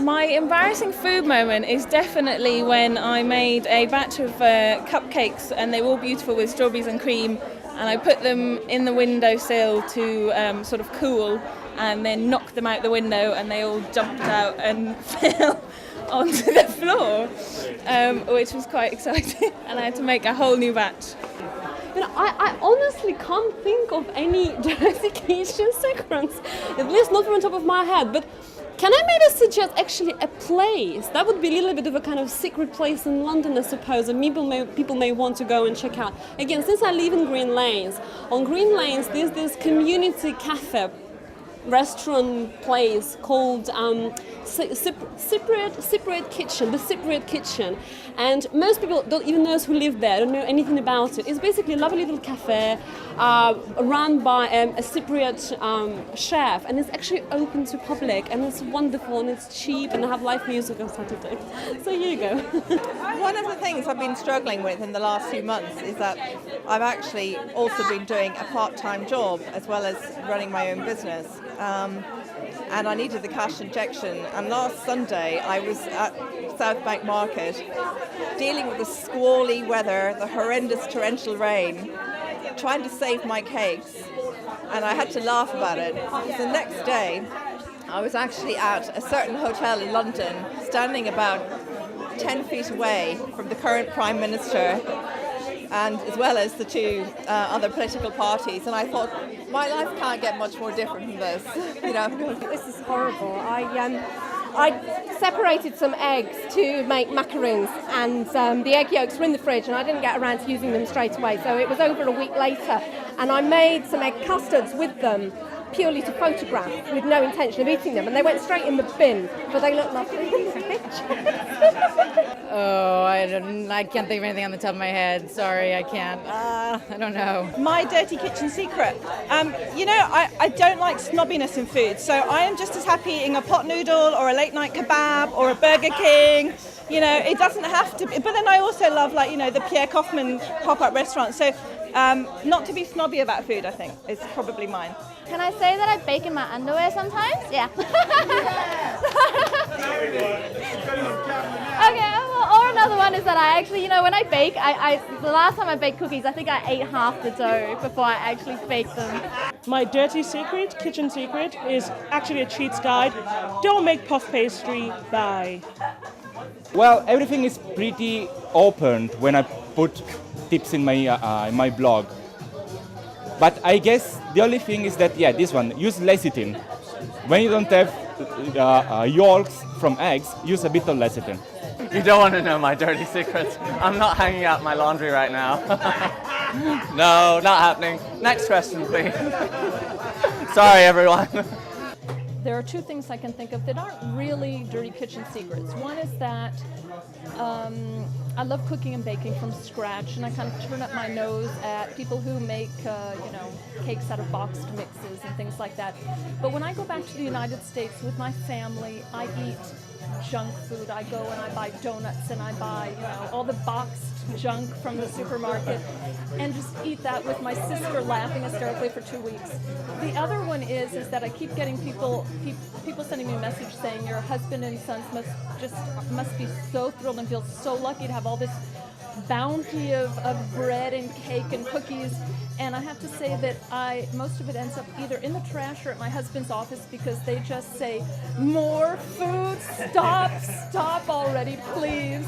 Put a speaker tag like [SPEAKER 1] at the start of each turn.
[SPEAKER 1] My embarrassing food moment is definitely when I made a batch of cupcakes, and they were all beautiful with strawberries and cream, and I put them in the windowsill to sort of cool, and then knocked them out the window, and they all jumped out and fell onto the floor, which was quite exciting, and I had to make a whole new batch.
[SPEAKER 2] You know, I honestly can't think of any dirty kitchen secrets, at least not from the top of my head, but can I maybe suggest actually a place? That would be a little bit of a kind of secret place in London, I suppose, and people may want to go and check out. Again, since I live in Green Lanes, on Green Lanes there's this community cafe, restaurant place called Cypriot Kitchen, the Cypriot Kitchen, and most people don't even know who live there, don't know anything about it. It's basically a lovely little cafe run by a Cypriot chef, and it's actually open to public, and it's wonderful, and it's cheap, and they have live music on Saturday. So here you go.
[SPEAKER 3] One of the things I've been struggling with in the last few months is that I've actually also been doing a part-time job as well as running my own business. And I needed the cash injection. And last Sunday I was at South Bank Market dealing with the squally weather, the horrendous torrential rain, trying to save my cakes. And I had to laugh about it, because the next day I was actually at a certain hotel in London, standing about 10 feet away from the current Prime Minister, and as well as the two other political parties, and I thought, my life can't get much more different from this, you know.
[SPEAKER 4] This is horrible. I separated some eggs to make macaroons, and the egg yolks were in the fridge, and I didn't get around to using them straight away, so it was over a week later, and I made some egg custards with them purely to photograph, with no intention of eating them, and they went straight in the bin, but they look lovely in the picture.
[SPEAKER 5] Oh, I can't think of anything on the top of my head. Sorry, I can't. I don't know.
[SPEAKER 6] My dirty kitchen secret. You know, I don't like snobbiness in food, so I am just as happy eating a pot noodle or a late night kebab or a Burger King. You know, it doesn't have to be. But then I also love, like, you know, the Pierre Kaufmann pop-up restaurant. So not to be snobby about food, I think, is probably mine.
[SPEAKER 7] Can I say that I bake in my underwear sometimes? Yeah. Okay, well, or another one is that I actually, you know, when I bake, the last time I baked cookies, I think I ate half the dough before I actually baked them.
[SPEAKER 8] My dirty secret, kitchen secret, is actually a cheats guide. Don't make puff pastry, bye.
[SPEAKER 9] Well, everything is pretty open when I put tips in my blog. But I guess the only thing is that, yeah, this one, use lecithin. When you don't have yolks from eggs, use a bit of lecithin.
[SPEAKER 10] You don't want to know my dirty secrets. I'm not hanging out my laundry right now. No, not happening. Next question, please. Sorry, everyone.
[SPEAKER 11] There are two things I can think of that aren't really dirty kitchen secrets. One is that I love cooking and baking from scratch, and I kind of turn up my nose at people who make, you know, cakes out of boxed mixes and things like that. But when I go back to the United States with my family, I eat junk food. I go and I buy donuts, and I buy, you know, all the boxed junk from the supermarket, and just eat that with my sister laughing hysterically for 2 weeks. The other one is that I keep getting people sending me a message saying your husband and sons must be so thrilled and feel so lucky to have all this bounty of bread and cake and cookies, and I have to say that most of it ends up either in the trash or at my husband's office, because they just say, more food, stop already, please.